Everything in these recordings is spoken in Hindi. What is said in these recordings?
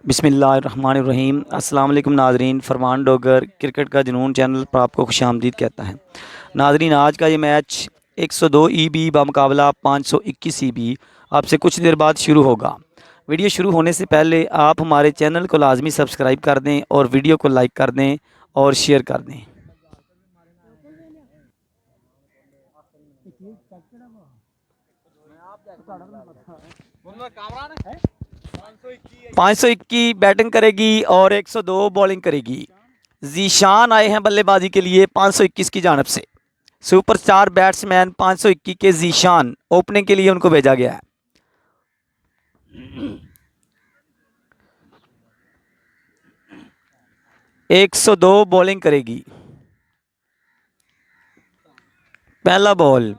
बिस्मिल्लाहिर्रहमानिर्रहीम। अस्सलाम वालेकुम नाजरीन। फरमान डोगर क्रिकेट का जुनून चैनल पर आपको खुशामदीद कहता है। नाजरीन, आज का ये मैच 102 EB बामुकाबला 521 EB आपसे कुछ देर बाद शुरू होगा। वीडियो शुरू होने से पहले आप हमारे चैनल को लाजमी सब्सक्राइब कर दें और वीडियो को लाइक कर दें और शेयर कर दें। पाँच सौ इक्की बैटिंग करेगी और 102 बॉलिंग करेगी। जीशान आए हैं बल्लेबाजी के लिए 521 की जानब से। सुपरस्टार बैट्समैन 521 के जीशान ओपनिंग के लिए उनको भेजा गया है। एक 102 बॉलिंग करेगी। पहला बॉल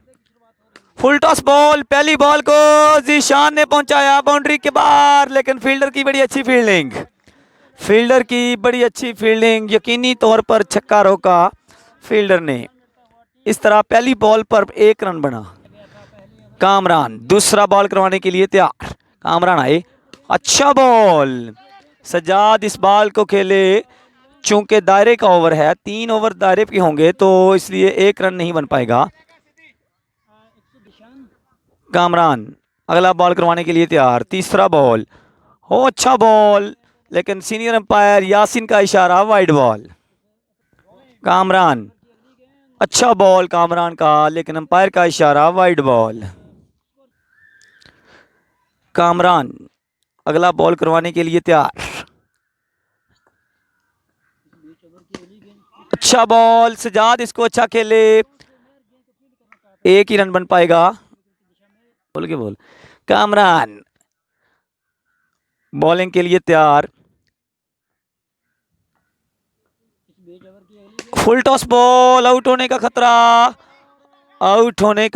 फुल टॉस बॉल, पहली बॉल को जीशान ने पहुंचाया बाउंड्री के बाहर, लेकिन फील्डर की बड़ी अच्छी फील्डिंग, यकीनी तौर पर छक्का रोका फील्डर ने। इस तरह पहली बॉल पर 1 रन बना। कामरान दूसरा बॉल करवाने के लिए तैयार। कामरान आए, अच्छा बॉल। सजाद इस बॉल को खेले, चूंकि दायरे का ओवर है, 3 ओवर दायरे के होंगे तो इसलिए 1 रन नहीं बन पाएगा। कामरान अगला बॉल करवाने के लिए तैयार। तीसरा बॉल हो, अच्छा बॉल, लेकिन सीनियर अंपायर यासिन का इशारा, वाइड बॉल। कामरान अच्छा बॉल कामरान का, लेकिन अंपायर का इशारा, वाइड बॉल। कामरान अगला बॉल करवाने के लिए तैयार। अच्छा बॉल, सजाद इसको अच्छा खेले, 1 ही रन बन पाएगा। बोल के बोल। कामरान बॉलिंग के लिए तैयार। फुल टॉस बॉल, आउट होने का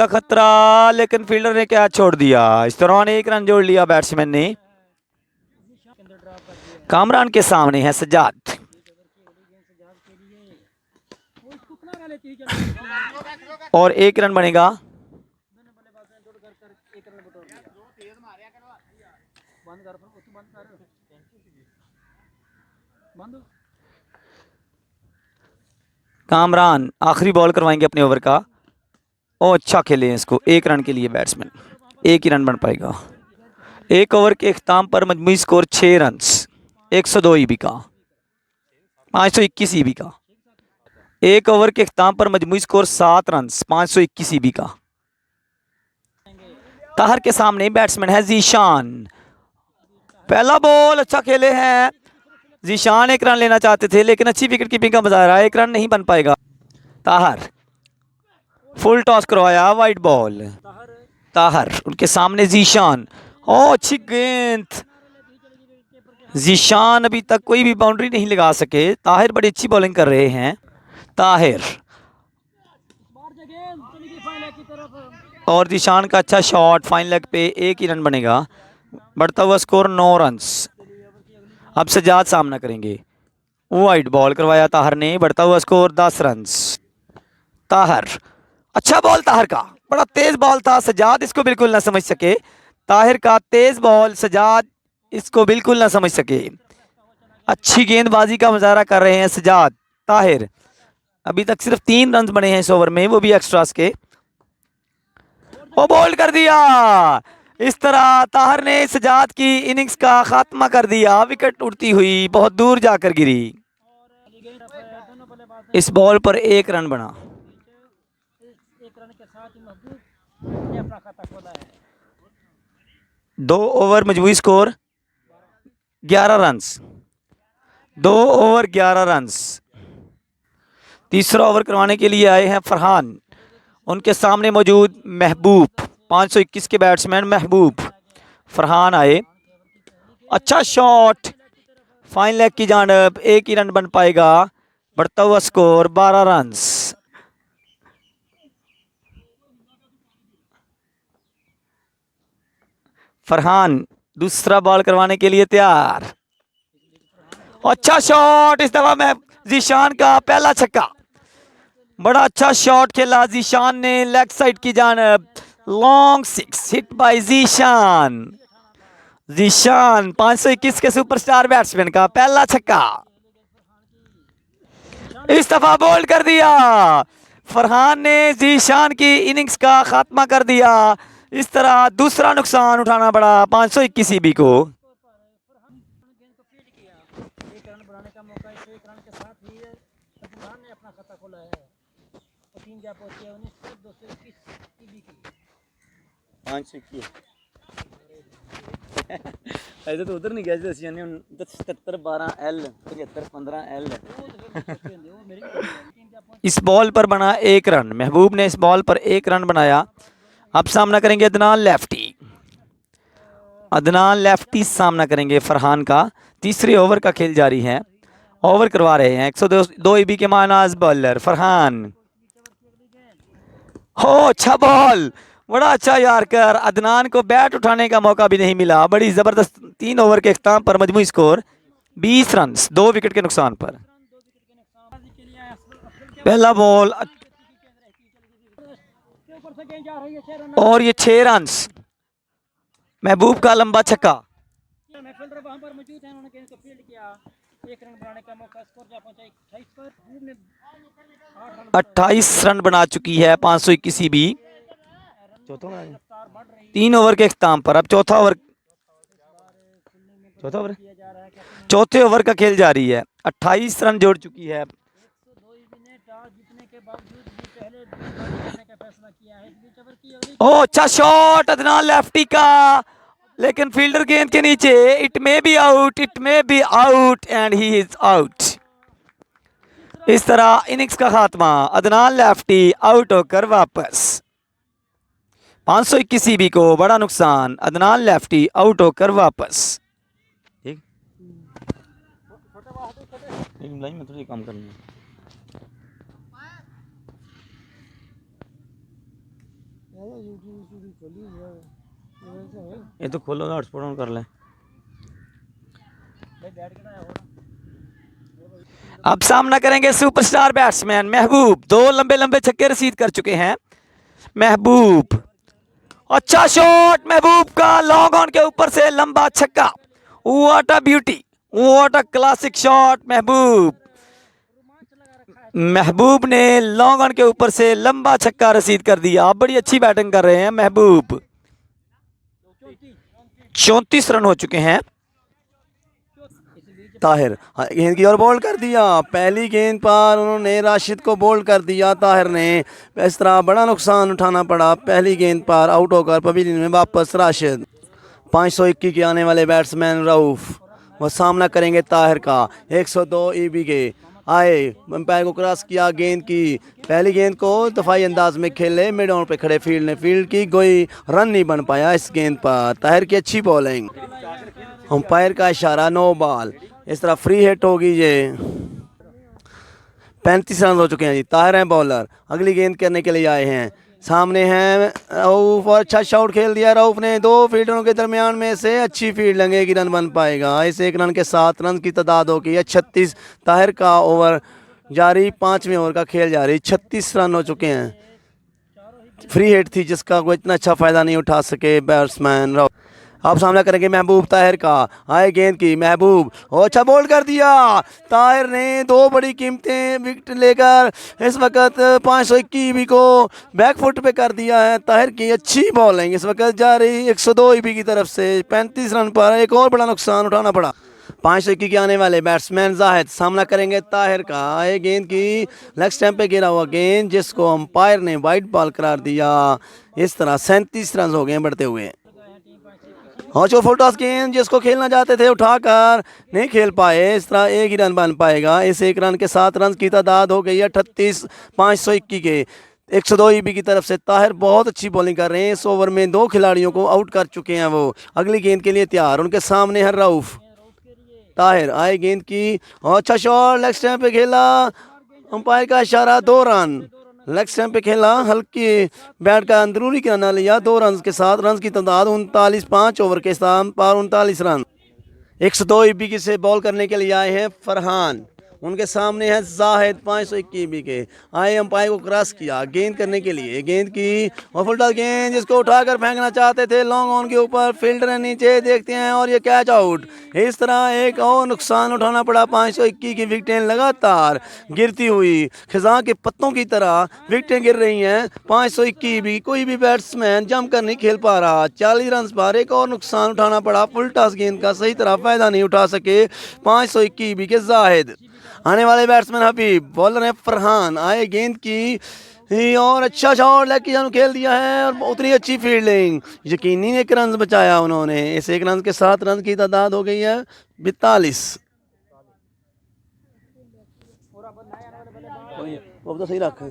खतरा, लेकिन फील्डर ने क्या छोड़ दिया। इस दौरान 1 रन जोड़ लिया बैट्समैन ने। कामरान के सामने है सजाद। और 1 रन बनेगा। कामरान आखिरी बॉल करवाएंगे अपने ओवर का। ओ अच्छा खेले हैं इसको, 1 रन के लिए बैट्समैन, 1 ही रन बन पाएगा। 1 ओवर के इख्ताम पर मजमूई स्कोर 6 रन, 102 EB का, 521 EB का। 1 ओवर के इख्ताम पर मजमूई स्कोर 7 रन, 521 EB का। ताहर के सामने बैट्समैन है जीशान। पहला बॉल अच्छा खेले हैं जीशान, 1 रन लेना चाहते थे, लेकिन अच्छी विकेट कीपिंग का मुजाहरा, 1 रन नहीं बन पाएगा। ताहर फुल टॉस करवाया, वाइड बॉल। ताहर उनके सामने जीशान। ओ अच्छी गेंद। जीशान अभी तक कोई भी बाउंड्री नहीं लगा सके। ताहिर बड़ी अच्छी बॉलिंग कर रहे हैं। ताहिर और जीशान का अच्छा शॉट, फाइन लेग पे, 1 ही रन बनेगा। बढ़ता हुआ स्कोर 9 रन। अब सजाद सामना करेंगे। वाइड बॉल करवाया ताहर ने, बढ़ता हुआ स्कोर 10 रन। ताहर अच्छा बॉल, ताहर का बड़ा तेज बॉल था, सजाद इसको बिल्कुल ना समझ सके। ताहिर का तेज बॉल, सजाद इसको बिल्कुल ना समझ सके। अच्छी गेंदबाजी का मुजाहरा कर रहे हैं सजाद। ताहिर अभी तक सिर्फ 3 रन बने हैं इस ओवर में, वो भी एक्स्ट्रास के। वो बोल्ड कर दिया। इस तरह ताहर ने सजाद की इनिंग्स का खात्मा कर दिया। विकेट उड़ती हुई बहुत दूर जाकर गिरी। इस बॉल पर 1 रन बना। 2 ओवर मजमूई स्कोर 11 रन। 2 over 11 run. तीसरा ओवर करवाने के लिए आए हैं फरहान। उनके सामने मौजूद महबूब, 521 के बैट्समैन महबूब। फरहान आए, अच्छा शॉट, फाइन लेग की जानब, 1 ही रन बन पाएगा। बढ़ता हुआ स्कोर 12 रन। फरहान दूसरा बॉल करवाने के लिए तैयार। अच्छा शॉट, इस दफा में जीशान का पहला छक्का। बड़ा अच्छा शॉट खेला जीशान ने लेग साइड की जानब। Long 6 hit by Zeeshan. Zeeshan 521 के सुपरस्टार बैट्समैन का पहला छक्का, इस दफा बोल्ड कर दिया। फरहान ने जीशान की इनिंग्स का खात्मा कर दिया। इस तरह दूसरा नुकसान उठाना पड़ा 521 ईबी को। ऐसे तो उधर नहीं गया 77 12 L 75 15 L। इस बॉल पर बना 1 रन। महबूब ने इस बॉल पर 1 रन बनाया। अब सामना करेंगे अदनान लेफ्टी। अदनान लेफ्टी सामना करेंगे फरहान का। तीसरे ओवर का खेल जारी है। ओवर करवा रहे हैं 102 ईबी के मानाज बॉलर फरहान। हो अच्छा बॉल, बड़ा अच्छा यारकर। अदनान को बैट उठाने का मौका भी नहीं मिला। बड़ी ज़बरदस्त 3 ओवर के अख्ताम पर मजमूई स्कोर 20 रन 2 विकेट के नुकसान पर। पहला बॉल और ये 6 रन। महबूब का लंबा छक्का। 28 रन बना चुकी है 521 ईबी 3 ओवर के अख्ताम पर। अब चौथे ओवर का खेल जारी है। 28 रन जोड़ चुकी है। ओ अच्छा शॉट अदनान लेफ्टी का, लेकिन फील्डर गेंद के नीचे। It may be out, it may be out and he is out. इस तरह इनिंग्स का खात्मा। अदनान लेफ्टी आउट होकर वापस। 521 ईबी को बड़ा नुकसान। अदनान लेफ्टी आउट होकर वापस। ठीक में थोड़ी काम करनी है। ये तो खोलो ना, हॉटस्पॉट ऑन कर ले। अब सामना करेंगे सुपरस्टार बैट्समैन महबूब। 2 लंबे लंबे छक्के रसीद कर चुके हैं महबूब। अच्छा शॉट महबूब का, लॉन्ग ऑन के ऊपर से लंबा छक्का। What a beauty, what a classic shot महबूब। महबूब ने लॉन्ग ऑन के ऊपर से लंबा छक्का रसीद कर दिया। बड़ी अच्छी बैटिंग कर रहे हैं महबूब। 34 रन हो चुके हैं। ताहिर गेंद की ओर बोल्ड कर दिया। पहली गेंद पर उन्होंने राशिद को बोल्ड कर दिया ताहिर ने। इस तरह बड़ा नुकसान उठाना पड़ा। पहली गेंद पर आउट होकर पवेलियन में वापस राशिद। 521 के आने वाले बैट्समैन रऊफ वो सामना करेंगे ताहिर का। 102 ईबी के आए, अंपायर को क्रॉस किया गेंद की। पहली गेंद को दफाई अंदाज में खेले। मिड ऑन पे खड़े फील्ड ने फील्ड की, कोई रन नहीं बन पाया इस गेंद पर। ताहिर की अच्छी बॉलिंग। अंपायर का इशारा नो बॉल। इस तरह फ्री हिट होगी ये। 35 रन हो चुके हैं जी। ताहिर हैं बॉलर, अगली गेंद करने के लिए आए हैं। सामने हैं रऊफ और अच्छा शॉट खेल दिया रऊफ ने। 2 फील्डरों के दरमियान में से अच्छी फील्ड लगेगी, रन बन पाएगा। इस 1 रन के 7 रन की तादाद होगी 36। ताहिर का ओवर जारी, 5वें ओवर का खेल जारी। 36 रन हो चुके हैं। फ्री हिट थी जिसका कोई इतना अच्छा फ़ायदा नहीं उठा सके बैट्समैन रऊफ। अब सामना करेंगे महबूब ताहिर का। आए गेंद की महबूब, अच्छा बोल्ड कर दिया ताहिर ने। 2 बड़ी कीमतें विकेट लेकर इस वक्त 521 ईबी को बैकफुट पे कर दिया है। ताहिर की अच्छी बॉलिंग इस वक्त जा रही 102 ईबी की तरफ से। 35 रन पर एक और बड़ा नुकसान उठाना पड़ा। 521 के आने वाले बैट्समैन जाहिद सामना करेंगे ताहिर का। आए गेंद की लेग स्टैंप पे गिरा हुआ गेंद जिसको अंपायर ने वाइट बॉल करार दिया। इस तरह 37 रन हो गए बढ़ते हुए। और जो फुल टॉस गेंद जिसको खेलना चाहते थे उठाकर नहीं खेल पाए। इस तरह 1 ही रन बन पाएगा। इस 1 रन के 7 रन की तादाद हो गई 38। 521 के 102 ईबी की तरफ से ताहिर बहुत अच्छी बॉलिंग कर रहे हैं। इस ओवर में 2 खिलाड़ियों को आउट कर चुके हैं वो। अगली गेंद के लिए तैयार। उनके सामने है रऊफ। ताहिर आए गेंद की, अच्छा शॉट लेग स्टैंप पे खेला। अंपायर का इशारा 2 रन। लेग स्टैंप पे खेला, हल्की बैट का अंदरूनी किनारा लिया। 2 रन के साथ रन की तादाद 39। 5 ओवर के स्थान पर 39 रन। 102 ईबी से बॉल करने के लिए आए हैं फरहान। उनके सामने है जाहिद 521 बी के। आए अंपायर को क्रॉस किया गेंद करने के लिए, गेंद की और फुल टॉस गेंद जिसको उठाकर फेंकना चाहते थे लॉन्ग ऑन के ऊपर, फील्डर है नीचे, देखते हैं और ये कैच आउट। इस तरह एक और नुकसान उठाना पड़ा। 521 की विकेटें लगातार गिरती हुई खिजा के पत्तों की तरह विकेटें गिर रही हैं। 521 भी कोई भी बैट्समैन जमकर नहीं खेल पा रहा। 40 रन पर एक और नुकसान उठाना पड़ा। फुल टॉस गेंद का सही तरह फायदा नहीं उठा सके 521 भी के जाहिद। आने वाले बैट्समैन हबीब, बॉलर है फरहान। आए गेंद की और अच्छा शॉट लेग की जानू खेल दिया है और उतनी अच्छी फील्डिंग, यकीनी एक रन बचाया उन्होंने। इस एक रन के 7 रन की तादाद हो गई है 42। वो तो सही रख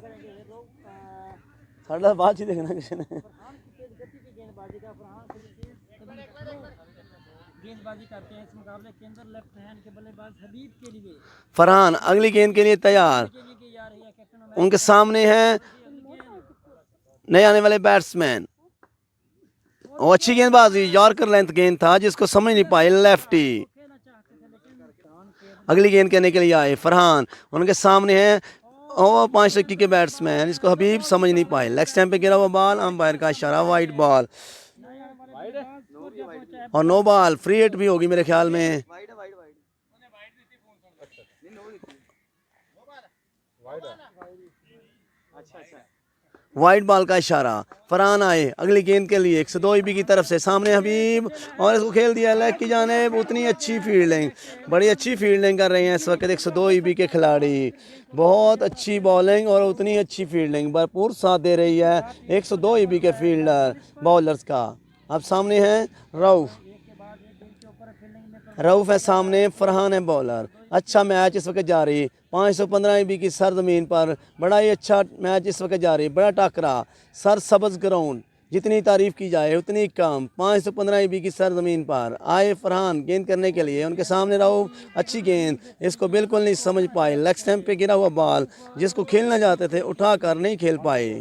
साढ़े बात ही देखना किसी ने। गेंदबाजी करते हैं इस मुकाबले के अंदर लेफ्ट हैंड के बल्लेबाज हबीब के लिए। फरहान अगली गेंद के लिए तैयार। उनके सामने हैं नए आने वाले बैट्समैन। और अच्छी गेंदबाजी, यॉर्कर लेंथ गेंद था जिसको समझ नहीं पाए लेफ्टी। अगली गेंद करने के लिए आए फरहान। उनके सामने हैं और 521 के बैट्समैन, इसको हबीब समझ नहीं पाए। लेग स्टैंप पे गिरा हुआ बॉल, अंपायर का इशारा वाइड बॉल और नो बॉल। फ्री हिट भी होगी मेरे ख्याल में। वाइड बॉल का इशारा। फरहान आए अगली गेंद के लिए 102 ईबी की तरफ से। सामने हबीब और इसको खेल दिया लेग की जानिब। उतनी अच्छी फील्डिंग, बड़ी अच्छी फील्डिंग कर रहे हैं इस वक्त 102 ईबी के खिलाड़ी। बहुत अच्छी बॉलिंग और उतनी अच्छी फील्डिंग, भरपूर साथ दे रही है 102 ईबी के फील्डर बॉलर्स का। अब सामने हैं रऊफ है सामने, फरहान है बॉलर। अच्छा मैच इस वक्त जारी 515 ईबी की सरजमीन पर, बड़ा ही अच्छा मैच इस वक्त जारी। बड़ा टाकरा सर सब्ज ग्राउंड, जितनी तारीफ की जाए उतनी कम। 515 ईबी की सरजमीन पर आए फरहान गेंद करने के लिए। उनके सामने रऊफ, अच्छी गेंद, इसको बिल्कुल नहीं समझ पाए। लेग स्टैंप पे गिरा हुआ बॉल जिसको खेलना चाहते थे उठा कर नहीं खेल पाए।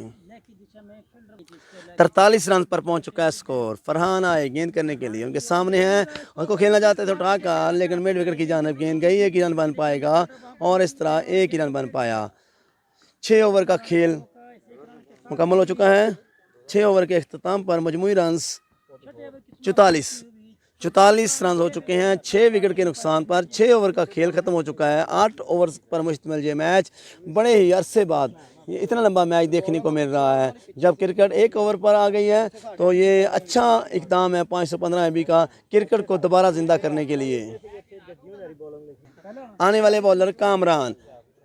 43 रन पर पहुंच चुका है स्कोर। फरहान आए गेंद करने के लिए। उनके सामने हैं, उनको खेलना चाहते थे उठाकर, लेकिन मिड विकेट की जानिब गेंद गई। 1 ही रन बन पाएगा और इस तरह 1 ही रन बन पाया। 6 ओवर का खेल मुकम्मल हो चुका है। 6 ओवर के अख्ताम पर मजमूई रन 44 रन हो चुके हैं 6 विकेट के नुकसान पर। 6 ओवर का खेल ख़त्म हो चुका है। 8 ओवर पर मुश्तमिल ये मैच बड़े ही अरसे बाद ये इतना लंबा मैच देखने को मिल रहा है। जब क्रिकेट 1 ओवर पर आ गई है तो ये अच्छा इक़दाम है 515 ईबी का क्रिकेट को दोबारा ज़िंदा करने के लिए। आने वाले बॉलर कामरान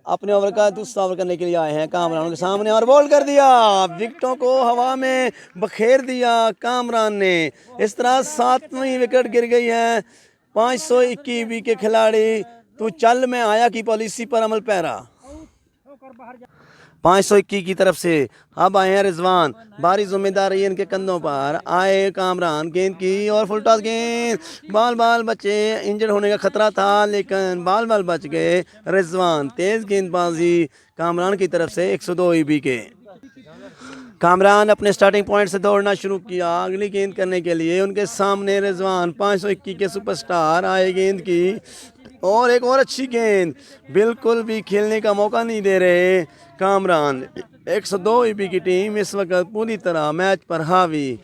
अपने ओवर का दूसरा ओवर करने के लिए आए हैं। कामरान के सामने और बॉल कर दिया, विकेटों को हवा में बखेर दिया कामरान ने। इस तरह 7वीं विकेट गिर गई है। 521 ईबी के खिलाड़ी तू चल में आया की पॉलिसी पर अमल पैरा। 521 की तरफ से अब आए हैं रिजवान, भारी जिम्मेदारी इनके कंधों पर। आए कामरान, गेंद की और फुल टॉस गेंद, बाल बचे। इंजर्ड होने का खतरा था लेकिन बाल बच गए। रिजवान तेज गेंदबाजी कामरान की तरफ से 102 ईबी के। कामरान अपने स्टार्टिंग पॉइंट से दौड़ना शुरू किया अगली गेंद करने के लिए। उनके सामने रिजवान 521 के सुपरस्टार आए गेंद की और एक और अच्छी गेंद, बिल्कुल भी खेलने का मौका नहीं दे रहे कामरान। 102 ईबी की टीम इस वक्त पूरी तरह मैच पर हावी।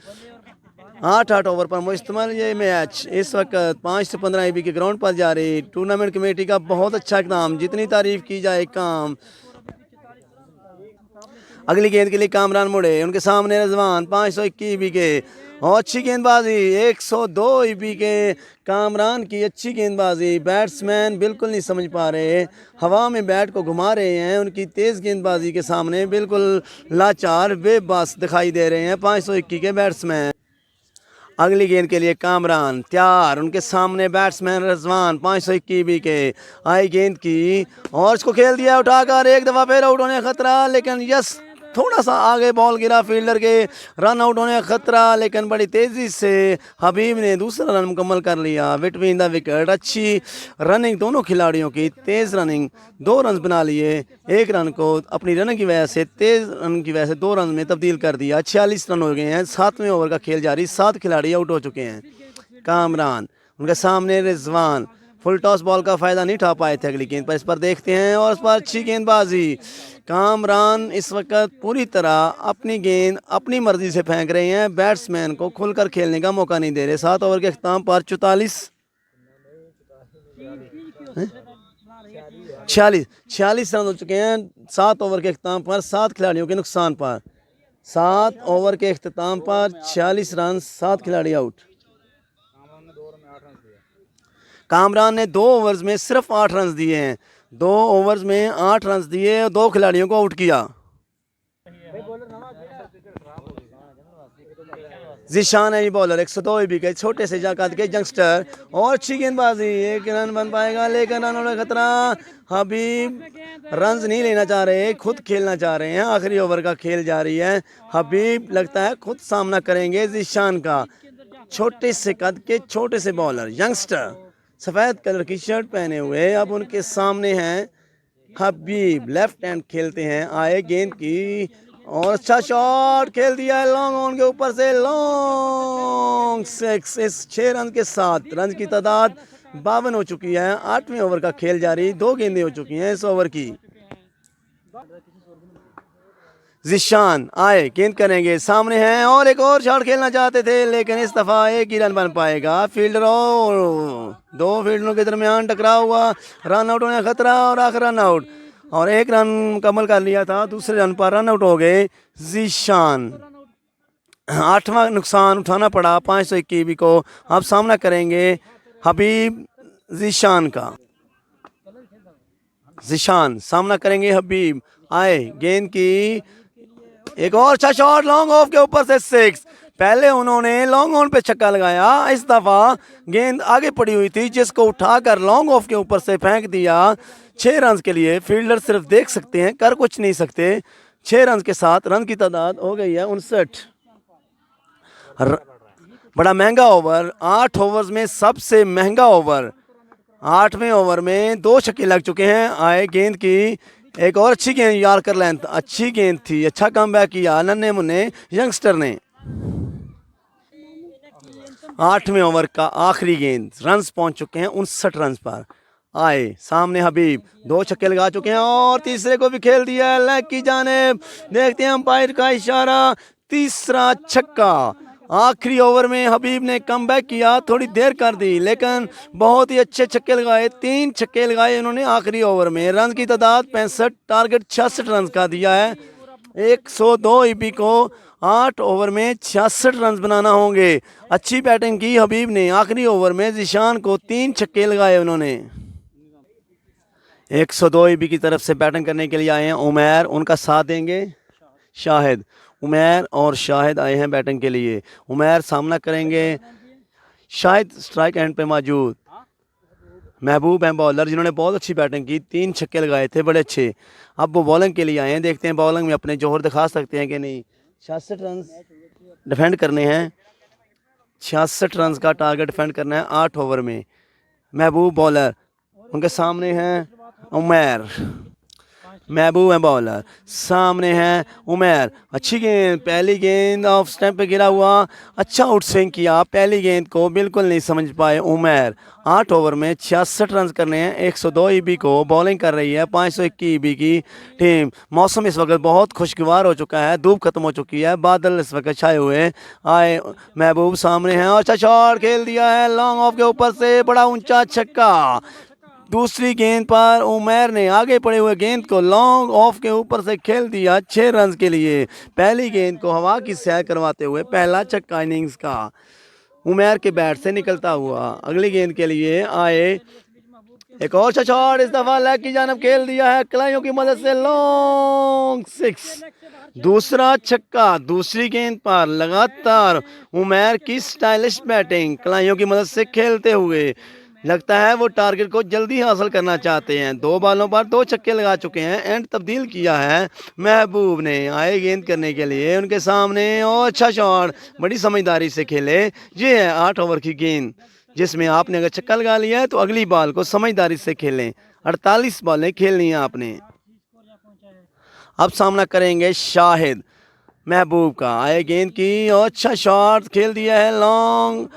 8 ओवर पर मुश्तमिल ये मैच इस वक्त 5 से 15 ईबी के ग्राउंड पर जारी। टूर्नामेंट कमेटी का बहुत अच्छा इक़दाम, जितनी तारीफ की जाए काम। अगली गेंद के लिए कामरान मुड़े, उनके सामने रिजवान 521 ईबी के और अच्छी गेंदबाजी 102 ईबी के कामरान की अच्छी गेंदबाजी। बैट्समैन बिल्कुल नहीं समझ पा रहे, हवा में बैट को घुमा रहे हैं। उनकी तेज़ गेंदबाजी के सामने बिल्कुल लाचार बेबस दिखाई दे रहे हैं 521 के बैट्समैन। अगली गेंद के लिए कामरान तैयार, उनके सामने बैट्समैन रिजवान 521 ईबी के। आई गेंद की और इसको खेल दिया उठाकर, एक दफ़ा फिर आउट होने का खतरा, लेकिन यस थोड़ा सा आगे बॉल गिरा फील्डर के, रन आउट होने का खतरा, लेकिन बड़ी तेज़ी से हबीब ने दूसरा रन मुकम्मल कर लिया बिटवीन द विकेट। अच्छी रनिंग दोनों खिलाड़ियों की, तेज़ रनिंग, 2 रन बना लिए। 1 रन को अपनी रनिंग की वजह से, तेज़ रन की वजह से 2 रन में तब्दील कर दिया। 46 रन हो गए हैं। 7वें ओवर का खेल जारी, 7 खिलाड़ी आउट हो चुके हैं। कामरान, उनके सामने रिजवान फुल टॉस बॉल का फ़ायदा नहीं उठा पाए थे अगली गेंद पर। इस पर देखते हैं और इस पर अच्छी गेंदबाजी। कामरान इस वक्त पूरी तरह अपनी गेंद अपनी मर्जी से फेंक रहे हैं, बैट्समैन को खुलकर खेलने का मौका नहीं दे रहे। 7 ओवर के अख्ताम पर 46 रन हो चुके हैं 7 ओवर के अख्ताम पर 7 खिलाड़ियों के नुकसान पर। 7 ओवर के अख्ताम पर 46 रन, 7 खिलाड़ी आउट। कामरान ने 2 ओवर्स में सिर्फ 8 रन दिए हैं, 2 ओवर्स में 8 रन दिए और 2 खिलाड़ियों को आउट किया। जिशान है ये बॉलर, 102 विकेट, छोटे से जाकात के यंगस्टर और अच्छी गेंदबाजी। 1 रन बन पाएगा लेकिन रनों का खतरा। हबीब रन नहीं लेना चाह रहे, खुद खेलना चाह रहे हैं। आखिरी ओवर का खेल जारी है। हबीब लगता है खुद सामना करेंगे जिशान का। छोटे से कद के छोटे से बॉलर, यंगस्टर, सफ़ेद कलर की शर्ट पहने हुए। अब उनके सामने हैं हबीब, लेफ्ट हैंड खेलते हैं। आए गेंद की और अच्छा शॉट खेल दिया है लॉन्ग ऑन के ऊपर से, लॉन्ग 6। इस 6 रन के साथ रन की तादाद 52 हो चुकी है। 8वें ओवर का खेल जारी, 2 गेंदें हो चुकी हैं इस ओवर की। जिशान आए गेंद करेंगे, सामने हैं और एक और शॉट खेलना चाहते थे लेकिन इस दफ़ा 1 ही रन बन पाएगा। फील्डर और 2 फील्डरों के दरमियान टकराव हुआ, रन आउट होने का खतरा और आखिर रन आउट। और 1 रन मुकम्मल कर लिया था, दूसरे रन पर रन आउट हो गए जिशान। 8वां नुकसान उठाना पड़ा 521 को। अब सामना करेंगे हबीब जिशान का। जिशान सामना करेंगे हबीब। आए गेंद की एक और अच्छा शॉट लॉन्ग ऑफ के ऊपर से 6। पहले उन्होंने लॉन्ग ऑन पे छक्का लगाया, इस दफ़ा गेंद आगे पड़ी हुई थी जिसको उठाकर लॉन्ग ऑफ के ऊपर से फेंक दिया 6 रन के लिए। फील्डर सिर्फ देख सकते हैं, कर कुछ नहीं सकते। 6 रन के साथ रन की तादाद हो गई है 59। बड़ा महंगा ओवर, 8 ओवर्स में सबसे महंगा ओवर। 8वें ओवर में 2 छक्के लग चुके हैं। आए गेंद की एक और अच्छी गेंद, यॉर्कर लेंथ, अच्छी गेंद थी, अच्छा कमबैक किया नन्हे मुन्ने यंगस्टर ने। 8वें ओवर का आखिरी गेंद, रन्स पहुंच चुके हैं 59 रन पर। आए सामने हबीब, 2 छक्के लगा चुके हैं और तीसरे को भी खेल दिया लेग की जानिब। देखते हैं अंपायर का इशारा, तीसरा छक्का। आखिरी ओवर में हबीब ने कमबैक किया, थोड़ी देर कर दी लेकिन बहुत ही अच्छे छक्के लगाए। 3 छक्के लगाए इन्होंने आखिरी ओवर में। रन की तादाद 65, टारगेट 66 रन का दिया है। 102 ईपी को 8 ओवर में 66 रन बनाना होंगे। अच्छी बैटिंग की हबीब ने आखिरी ओवर में। जिशान को 3 छक्के लगाए उन्होंने। 102 ईपी की तरफ से बैटिंग करने के लिए आए हैं उमैर, उनका साथ देंगे शाहिद। उमैर और शाहिद आए हैं बैटिंग के लिए। उमैर सामना करेंगे, शाहिद स्ट्राइक एंड पे मौजूद। महबूब हैं बॉलर जिन्होंने बहुत अच्छी बैटिंग की, 3 छक्के लगाए थे बड़े अच्छे। अब वो बॉलिंग के लिए आए हैं, देखते हैं बॉलिंग में अपने जोहर दिखा सकते हैं कि नहीं। 66 रन डिफेंड करने हैं, 66 रन का टारगेट डिफेंड करना है 8 ओवर में। महबूब बॉलर, उनके सामने हैं उमैर। महबूब है बॉलर, सामने हैं उमैर। अच्छी गेंद, पहली गेंद ऑफ स्टंप पे गिरा हुआ, अच्छा आउट स्विंग किया। पहली गेंद को बिल्कुल नहीं समझ पाए उमैर। 8 ओवर में 66 रन करने हैं। 102 ईबी को बॉलिंग कर रही है 521 ईबी की टीम। मौसम इस वक्त बहुत खुशगवार हो चुका है, धूप खत्म हो चुकी है, बादल इस वक्त छाए हुए। आए महबूब सामने हैं और अच्छा शॉट खेल दिया है लॉन्ग ऑफ के ऊपर से, बड़ा ऊंचा छक्का। दूसरी गेंद पर उमैर ने आगे पड़े हुए गेंद को लॉन्ग ऑफ के ऊपर से खेल दिया 6 रन के लिए। पहली गेंद को हवा की सैर करवाते हुए पहला छक्का इनिंग्स का उमैर के बैट से निकलता हुआ। अगली गेंद के लिए आए एक और शॉट, इस दफा लेग की जानब खेल दिया है कलाइयों की मदद से, लॉन्ग 6। दूसरा छक्का दूसरी गेंद पर। लगातार उमैर की स्टाइलिश बैटिंग कलाइयों की मदद से खेलते हुए, लगता है वो टारगेट को जल्दी हासिल करना चाहते हैं। 2 बॉलों पर 2 छक्के लगा चुके हैं। एंड तब्दील किया है महबूब ने। आए गेंद करने के लिए उनके सामने और अच्छा शॉट, बड़ी समझदारी से खेले। ये है 8 ओवर की गेंद जिसमें आपने अगर छक्का लगा लिया है तो अगली बॉल को समझदारी से खेलें। 48 बॉलें खेलनी है आपने। अब सामना करेंगे शाहिद महबूब का। आए गेंद की और अच्छा शॉट खेल दिया है लॉन्ग,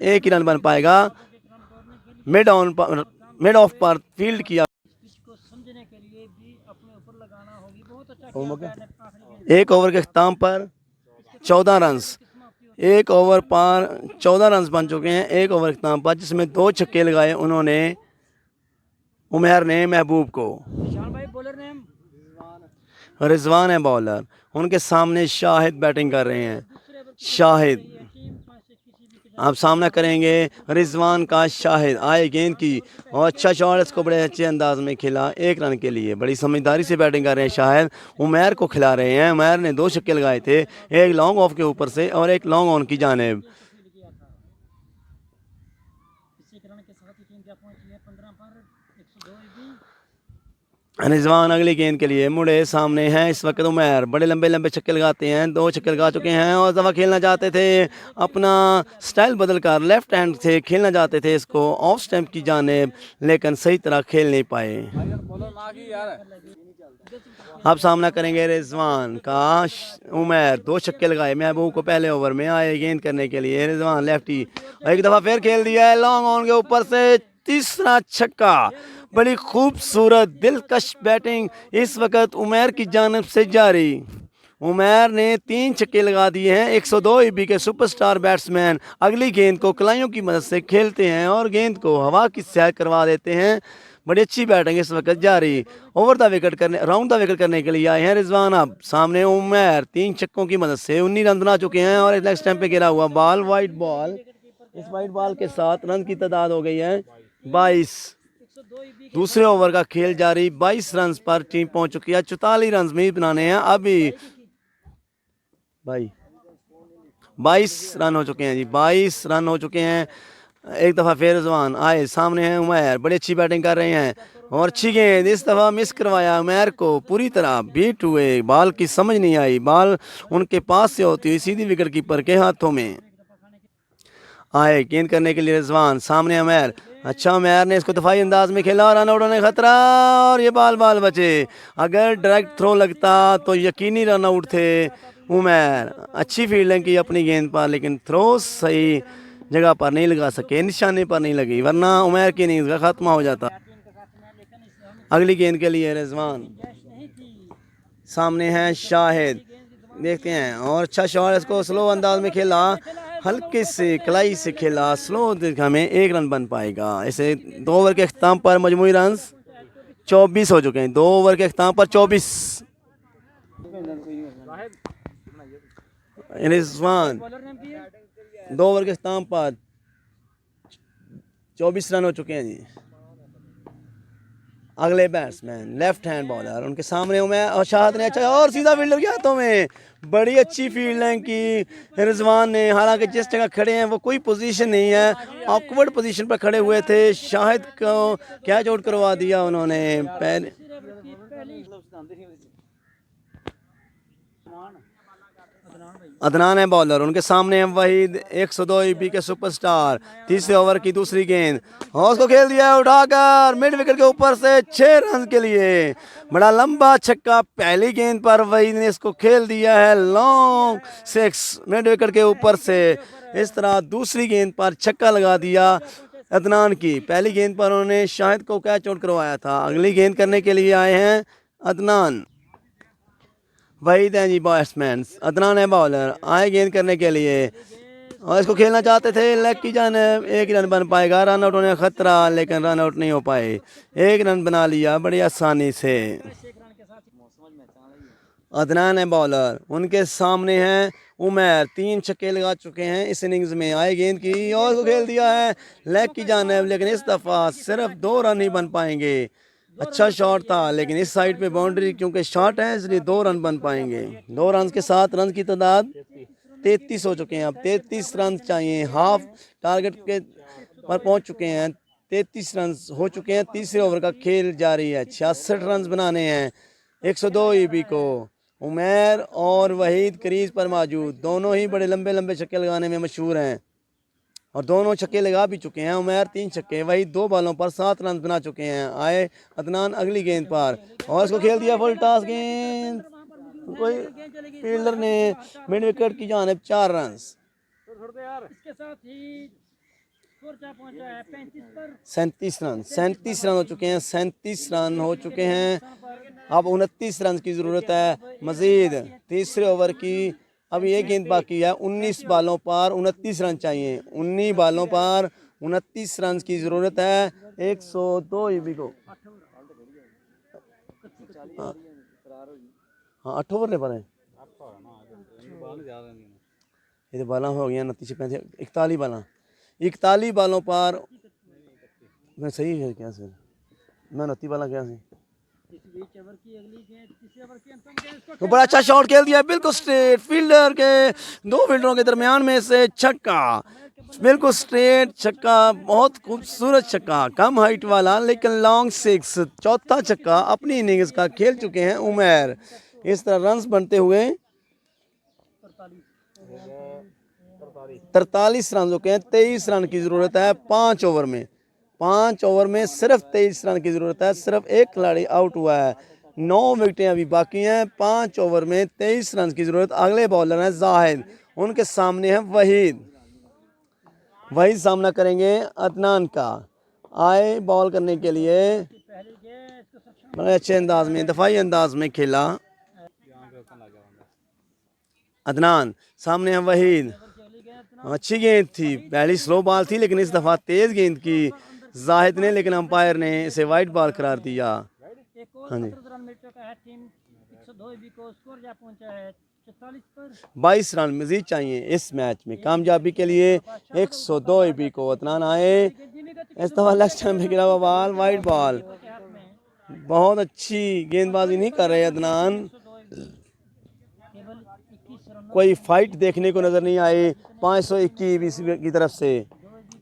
1 ही रन बन पाएगा। मिड ऑफ पर फील्ड किया। एक ओवर के अख्ताम पर 14 रन्स, एक ओवर पर 14 रन्स बन चुके हैं एक ओवर के अख्ताम पर, जिसमें 2 छक्के लगाए उन्होंने उमैर ने महबूब को। रिजवान है बॉलर, उनके सामने शाहिद बैटिंग कर रहे हैं। शाहिद आप सामना करेंगे रिजवान का। शाहिद आए गेंद की और अच्छा शॉट, इसको बड़े अच्छे अंदाज में खेला 1 रन के लिए। बड़ी समझदारी से बैटिंग कर रहे हैं शाहिद, उमैर को खिला रहे हैं। उमैर ने 2 छक्के लगाए थे, एक लॉन्ग ऑफ के ऊपर से और एक लॉन्ग ऑन की जानिब। रिजवान अगली गेंद के लिए मुड़े, सामने हैं इस वक्त उमैर, बड़े लंबे लंबे छक्के लगाते हैं, 2 छक्के लगा चुके हैं और दफ़ा खेलना चाहते थे, अपना स्टाइल बदल कर लेफ्ट हैंड से खेलना चाहते थे इसको ऑफ स्टैम्प की जानिब, लेकिन सही तरह खेल नहीं पाए। अब सामना करेंगे रिजवान का। उमैर 2 छक्के लगाए महबूब को पहले ओवर में, आए गेंद करने के लिए रिजवान लेफ्टी, एक दफ़ा फिर खेल दिया है लॉन्ग ऑन के ऊपर से, तीसरा छक्का। बड़ी खूबसूरत दिलकश बैटिंग इस वक्त उमैर की जानिब से जारी। उमैर ने 3 छक्के लगा दिए हैं। 102 ईबी के सुपरस्टार बैट्समैन अगली गेंद को कलाइयों की मदद से खेलते हैं और गेंद को हवा की सैर करवा देते हैं। बड़ी अच्छी बैटिंग इस वक्त जारी। ओवर द विकेट करने, राउंड द विकेट करने के लिए आए हैं रिजवान। अब सामने उमैर 3 छक्कों की मदद से 19 रन बना चुके हैं और एक लेग स्टैम्प पे गिरा हुआ बॉल, वाइट बॉल। इस वाइट बॉल के साथ रन की तादाद हो गई है 22। दूसरे ओवर का खेल जारी, 22 रन पर टीम पहुंच चुकी है। 44 रन भी बनाने हैं अभी भाई। 22 रन हो चुके हैं जी, 22 रन हो चुके हैं। एक दफ़ा फिर रिजवान आए, सामने हैं उमैर, बड़ी अच्छी बैटिंग कर रहे हैं और अच्छी गेंद इस दफ़ा मिस करवाया उमैर को, पूरी तरह बीट हुए, बॉल की समझ नहीं आई, बॉल उनके पास से होती हुई सीधी विकेट कीपर के हाथों में। आए गेंद करने के लिए रिजवान, सामने उमैर, अच्छा उमैर ने इसको दफाई अंदाज में खेला, रन आउट होने खतरा और ये बाल बचे। अगर डायरेक्ट थ्रो लगता तो यकीनी रन आउट थे। उमैर अच्छी फील्डिंग की अपनी गेंद पर, लेकिन थ्रो सही जगह पर नहीं लगा सके, निशाने पर नहीं लगी, वरना उमैर की इनिंग्स का खात्मा हो जाता। अगली गेंद के लिए रिजवान, सामने हैं शाहिद, देखते हैं और अच्छा शॉट, इसको स्लो अंदाज में खेला, हल्के से कलाई से खेला, स्लो देखा में 1 रन बन पाएगा। ऐसे 2 ओवर के अख्ताम पर मजमूई रन 24 हो चुके हैं। 2 ओवर के अख्ताम पर 24। रिजवान 2 ओवर के अख्ताम पर 24 रन हो चुके हैं जी। अगले बैट्समैन लेफ्ट हैंड बॉलर, उनके सामने उमैर और शाहिद ने अच्छा और सीधा फील्डर के हाथों में, बड़ी अच्छी फील्डिंग की रिजवान ने। हालांकि जिस जगह खड़े हैं वो कोई पोजीशन नहीं है, ऑकवर्ड पोजीशन पर खड़े हुए थे। शाहिद को कैच आउट करवा दिया उन्होंने। पहले अदनान है बॉलर, उनके सामने हैं वहीद, 102 ईबी के सुपरस्टार। तीसरे ओवर की दूसरी गेंद और उसको खेल दिया उठाकर मिड विकेट के ऊपर से 6 रन के लिए। बड़ा लंबा छक्का पहली गेंद पर, वहीद ने इसको खेल दिया है लॉन्ग 6 मिड विकेट के ऊपर से। इस तरह दूसरी गेंद पर छक्का लगा दिया अदनान की। पहली गेंद पर उन्होंने शाहिद को कैच आउट करवाया था। अगली गेंद करने के लिए आए हैं अदनान। वहीद हैं जी बैट्समैन, अदनान है बॉलर, आए गेंद करने के लिए और इसको खेलना चाहते थे लेग की जानिब। 1 रन बन पाएगा, रन आउट होने का खतरा, लेकिन रन आउट नहीं हो पाए। 1 रन बना लिया बड़ी आसानी से। अदनान है बॉलर, उनके सामने हैं उमैर, 3 छक्के लगा चुके हैं इस इनिंग्स में। आए गेंद की और इसको खेल दिया है लेग की जानिब, लेकिन इस दफ़ा सिर्फ 2 रन ही बन पाएंगे। अच्छा शॉट था लेकिन इस साइड पे बाउंड्री क्योंकि शॉट है, इसलिए 2 रन बन पाएंगे। 2 रन के साथ रन की तादाद 33 हो चुके हैं। अब 33 रन चाहिए, हाफ टारगेट के पर पहुंच चुके हैं। 33 रन हो चुके हैं। तीसरे ओवर का खेल जारी है। 66 रन बनाने हैं 102 ईबी को। उमैर और वहीद क्रीज पर मौजूद, दोनों ही बड़े लंबे लंबे छक्के लगाने में मशहूर हैं और दोनों छक्के लगा भी चुके हैं। उमैर 3 छक्के, वही 2 बॉलों पर 7 रन बना चुके हैं। आए अदनान अगली गेंद पर और इसको खेल दिया फुल टॉस गेंद, कोई फील्डर ने मिड विकेट की जानिब 4 रन। 37 रन, 37 रन हो चुके हैं, 37 रन हो चुके हैं। अब 29 रन की ज़रूरत है मज़ीद तीसरे ओवर की। अब ये गेंद बाकी है, 19 बालों पर 29 रन चाहिए। 19 बालों पर 29 रन की ज़रूरत है 102 ईबी को। हाँ 8 ओवर ने पर है, ये तो बाला हो गया 29 35 41 बाला, 41 बालों पर मैं सही है क्या सर, मैं 29 बाला क्या सही। तो बड़ा अच्छा शॉट खेल दिया, बिल्कुल स्ट्रेट फील्डर के, दो फील्डरों के दरमियान में से छक्का, बिल्कुल स्ट्रेट छक्का, बहुत खूबसूरत छक्का, कम हाइट वाला लेकिन लॉन्ग सिक्स, चौथा छक्का अपनी इनिंग्स का खेल चुके हैं उमर। इस तरह रन्स बनते हुए 43 रन हो गए हैं। 23 रन की ज़रूरत है 5 ओवर में, 5 ओवर में सिर्फ 23 रन की ज़रूरत है। सिर्फ एक खिलाड़ी आउट हुआ है, 9 विकेटें अभी बाकी हैं। 5 ओवर में 23 रन की ज़रूरत। अगले बॉलर हैं जाहिद, उनके सामने है वहीद, वही सामना करेंगे अदनान का। आए बॉल करने के लिए, बड़े अच्छे अंदाज में, दफाई अंदाज में खेला अदनान। सामने है वहीद, अच्छी गेंद थी, पहली स्लो बॉल थी लेकिन इस दफ़ा तेज़ गेंद की जाहिद ने, लेकिन अंपायर ने इसे वाइट बॉल करार दिया। हाँ जी 22 रन मजीद चाहिए इस मैच में कामयाबी के लिए। 102 ईबी को अदनान आए, इस दफ़ा लेग स्टंप पे गिरा हुआ बॉल, वाइट बॉल। बहुत अच्छी गेंदबाजी नहीं कर रहे अदनान, कोई फाइट देखने को नज़र नहीं आई। 521 की तरफ से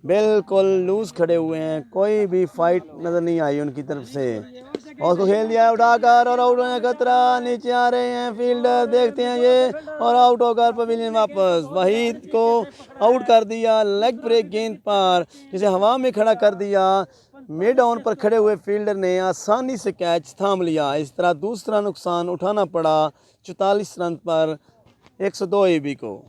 बिल्कुल लूज खड़े हुए हैं, कोई भी फाइट नज़र नहीं आई उनकी तरफ से। और उसको खेल दिया उठाकर और आउट होने का खतरा, नीचे आ रहे हैं फील्डर, देखते हैं ये, और आउट होकर पवेलियन वापस। वहीद को आउट कर दिया लेग ब्रेक गेंद पर, जिसे हवा में खड़ा कर दिया। मिड ऑन पर खड़े हुए फील्डर ने आसानी से कैच थाम लिया। इस तरह दूसरा नुकसान उठाना पड़ा 44 रन पर 102 ईबी को।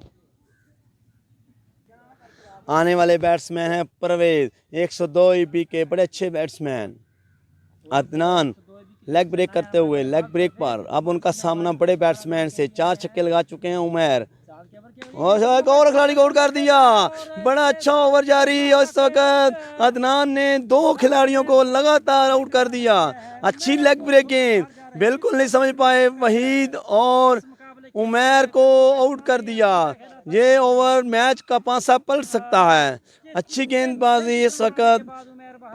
आने वाले बैट्समैन हैं परवेज, 102 ईबी के बड़े अच्छे बैट्समैन। अदनान लेग ब्रेक करते हुए, लेग ब्रेक पर अब उनका सामना बड़े बैट्समैन से, 4 छक्के लगा चुके हैं उमर। और एक और खिलाड़ी को आउट कर दिया, बड़ा अच्छा ओवर जारी। और इस वक्त अदनान ने 2 खिलाड़ियों को लगातार आउट कर दिया। अच्छी लेग ब्रेक गेंद, बिल्कुल नहीं समझ पाए वहीद और उमर को आउट कर दिया। ये ओवर मैच का पासा पलट सकता है। अच्छी गेंदबाजी इस वक्त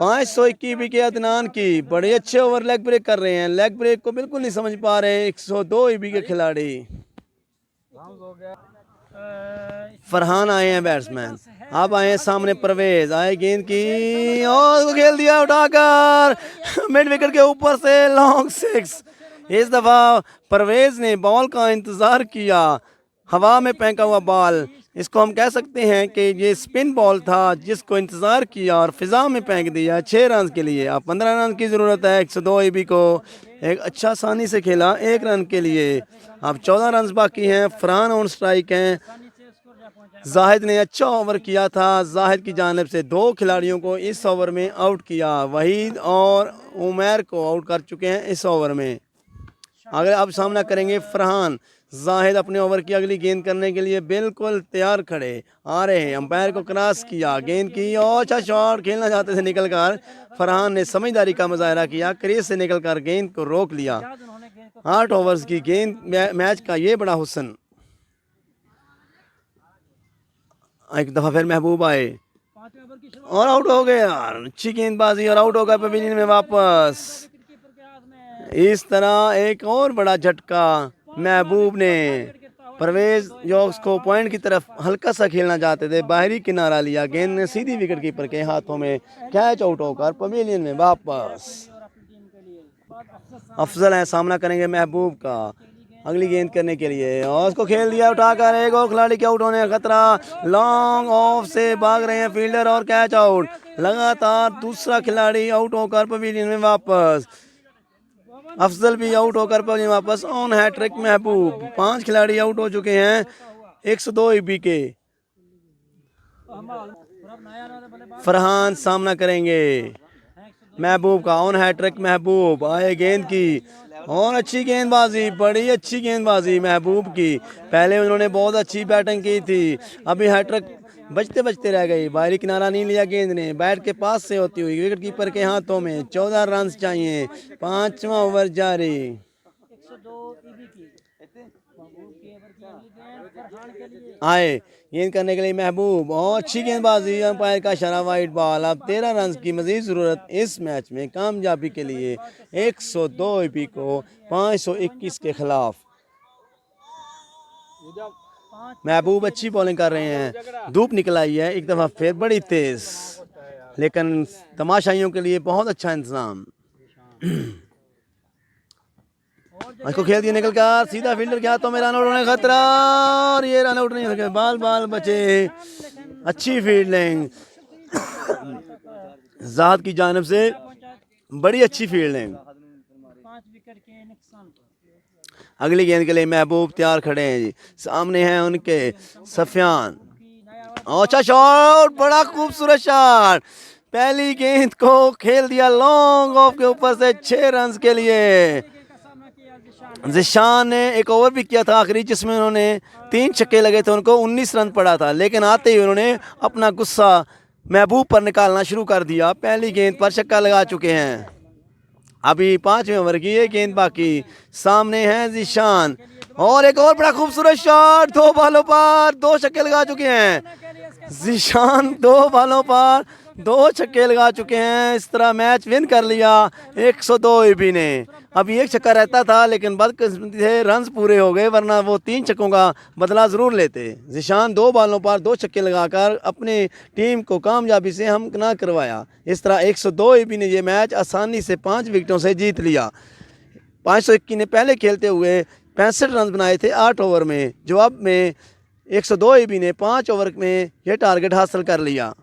521 ईबी के अदनान की, बड़े अच्छे ओवर लेग ब्रेक कर रहे हैं। लेग ब्रेक को बिल्कुल नहीं समझ पा रहे 102 ईबी के खिलाड़ी। फरहान आए हैं बैट्समैन, अब आए हैं सामने परवेज, आए गेंद की और खेल दिया उठाकर मिड विकेट के ऊपर से लॉन्ग सिक्स। इस दफा परवेज ने बॉल का इंतजार किया, हवा में फेंका हुआ बॉल, इसको हम कह सकते हैं कि ये स्पिन बॉल था जिसको इंतजार किया और फिजा में फेंक दिया 6 रन के लिए। अब 15 रन की ज़रूरत है 102 ईबी को। एक अच्छा आसानी से खेला 1 रन के लिए। अब 14 रन बाकी हैं, फरहान ऑन स्ट्राइक हैं। जाहिद ने अच्छा ओवर किया था, जाहिद की जानिब से 2 खिलाड़ियों को इस ओवर में आउट किया, वहीद और उमर को आउट कर चुके हैं इस ओवर में। अगर अब सामना करेंगे फरहान। जाहिद अपने ओवर की अगली गेंद करने के लिए बिल्कुल तैयार खड़े आ रहे हैं, अंपायर को क्रॉस किया, गेंद की और अच्छा शॉट खेलना चाहते थे निकलकर, फरहान ने समझदारी का मुजाहरा किया, क्रीज से निकलकर गेंद को रोक लिया। 8 ओवर्स की गेंद मैच का ये बड़ा हुस्न। एक दफ़ा फिर महबूब आए और आउट हो गए यार, अच्छी गेंदबाजी और आउट हो गए पवेलियन में वापस। इस तरह एक और बड़ा झटका महबूब ने। परवेज जो उसको पॉइंट की तरफ हल्का सा खेलना चाहते थे, बाहरी किनारा लिया, गेंद ने सीधी विकेट कीपर के हाथों में, कैच आउट होकर पवेलियन में वापस। अफजल है, सामना करेंगे महबूब का अगली गेंद करने के लिए, और उसको खेल दिया उठाकर, एक और खिलाड़ी के आउट होने का खतरा, लॉन्ग ऑफ से भाग रहे हैं फील्डर और कैच आउट। लगातार दूसरा खिलाड़ी आउट होकर पवेलियन में वापस। अफजल भी आउट होकर पवेलियन वापस। ऑन हैट्रिक महबूब, 5 खिलाड़ी आउट हो चुके हैं 102 ईबी के। फरहान सामना करेंगे महबूब का। ऑन हैट्रिक महबूब आए गेंद की और अच्छी गेंदबाजी, बड़ी अच्छी गेंदबाजी महबूब की। पहले उन्होंने बहुत अच्छी बैटिंग की थी, अभी हैट्रिक बचते बचते रह गई। बाहरी किनारा नहीं लिया गेंद ने, बैट के पास से होती हुई विकेट कीपर के हाथों में। 14 रन चाहिए, 5वां ओवर जारी। आए गेंद करने के लिए महबूब और अच्छी गेंदबाजी, अंपायर का इशारा, वाइड बॉल। अब 13 रन की मजीद ज़रूरत इस मैच में कामयाबी के लिए। 102 ईपी को 521 के खिलाफ। महबूब अच्छी बॉलिंग कर रहे हैं, धूप निकल आई है एक दफ़ा फिर बड़ी तेज़, लेकिन तमाशाइयों के लिए बहुत अच्छा इंतज़ाम। इसको खेल दिया निकल कर सीधा फील्डर के हाथों में, रन आउट होने का खतरा और ये रन आउट नहीं हो सके, बाल बाल बचे। अच्छी फील्डिंग ज़ाद की जानिब से, बड़ी अच्छी फील्डिंग। अगली गेंद के लिए महबूब तैयार खड़े हैं जी, सामने हैं उनके सफियान। अच्छा शॉट, बड़ा खूबसूरत शॉट, पहली गेंद को खेल दिया लॉन्ग ऑफ के ऊपर से 6 रन के लिए। ज़िशान ने एक ओवर भी किया था आखिरी, जिसमें उन्होंने 3 छक्के लगे थे, उनको 19 रन पड़ा था, लेकिन आते ही उन्होंने अपना गुस्सा महबूब पर निकालना शुरू कर दिया। पहली गेंद पर छक्का लगा चुके हैं, अभी 5वें ओवर की ये गेंद बाकी। सामने है ज़िशान और एक और बड़ा खूबसूरत शॉट, 2 बॉलों पर 2 छक्के लगा चुके हैं। ज़िशान 2 बॉलों पर 2 छक्के लगा चुके हैं, इस तरह मैच विन कर लिया 102 ईपी ने। अभी एक छक्का रहता था, लेकिन बदकिस्मती से रन्स पूरे हो गए, वरना वो 3 छक्कों का बदला ज़रूर लेते। ज़िशान 2 बॉलों पर 2 छक्के लगाकर अपनी टीम को कामयाबी से हमकिनार करवाया। इस तरह 102 ईपी ने ये मैच आसानी से 5 विकेटों से जीत लिया। 521 ने पहले खेलते हुए 65 रन बनाए थे 8 ओवर में, जवाब में 102 ईपी ने 5 ओवर में यह टारगेट हासिल कर लिया।